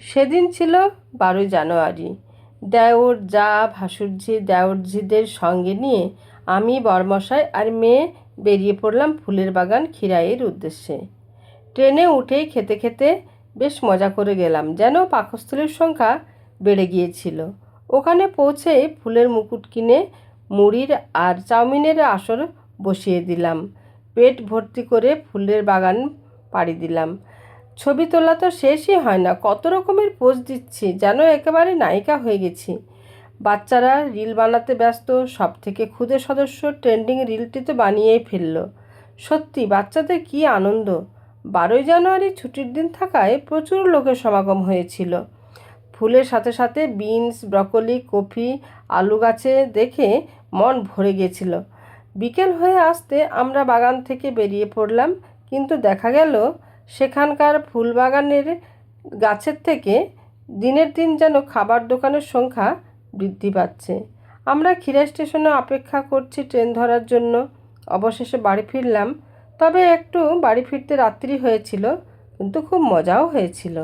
সেদিন ছিল 12 জানুয়ারি। দেওর, যা, ভাসুরঝি, দেওরঝিদের সঙ্গে নিয়ে আমি, বরমশাই আর মেয়ে বেরিয়ে পড়লাম ফুলের বাগান খিরাইয়ের উদ্দেশ্যে। ট্রেনে উঠেই খেতে খেতে বেশ মজা করে গেলাম, যেন পাকস্থলীর সংখ্যা বেড়ে গিয়েছিল। ওখানে পৌঁছেই ফুলের মুকুট কিনে মুড়ির আর চাউমিনের আসর বসিয়ে দিলাম। পেট ভর্তি করে ফুলের বাগান পাড়ি দিলাম। ছবি তোলা তো শেষই হয় না, কত রকমের পোজ দিচ্ছি, যেন একেবারে নায়িকা হয়ে গেছি। বাচ্চারা রিল বানাতে ব্যস্ত, সব থেকে ক্ষুদে সদস্য ট্রেন্ডিং রিলটি তো বানিয়েই ফেলল। সত্যি বাচ্চাদের কী আনন্দ! 12 জানুয়ারি ছুটির দিন থাকায় প্রচুর লোকের সমাগম হয়েছিল। ফুলের সাথে সাথে বিনস, ব্রকলি, কফি, আলু গাছে দেখে মন ভরে গেছিল। বিকেল হয়ে আসতে আমরা বাগান থেকে বেরিয়ে পড়লাম, কিন্তু দেখা গেল সেখানকার ফুলবাগানের গাছের থেকে দিনের দিন যেন খাবার দোকানের সংখ্যা বৃদ্ধি পাচ্ছে। আমরা খিরাই স্টেশনে অপেক্ষা করছি ট্রেন ধরার জন্য। অবশেষে বাড়ি ফিরলাম, তবে একটু বাড়ি ফিরতে রাত্রি হয়েছিল, কিন্তু খুব মজাও হয়েছিল।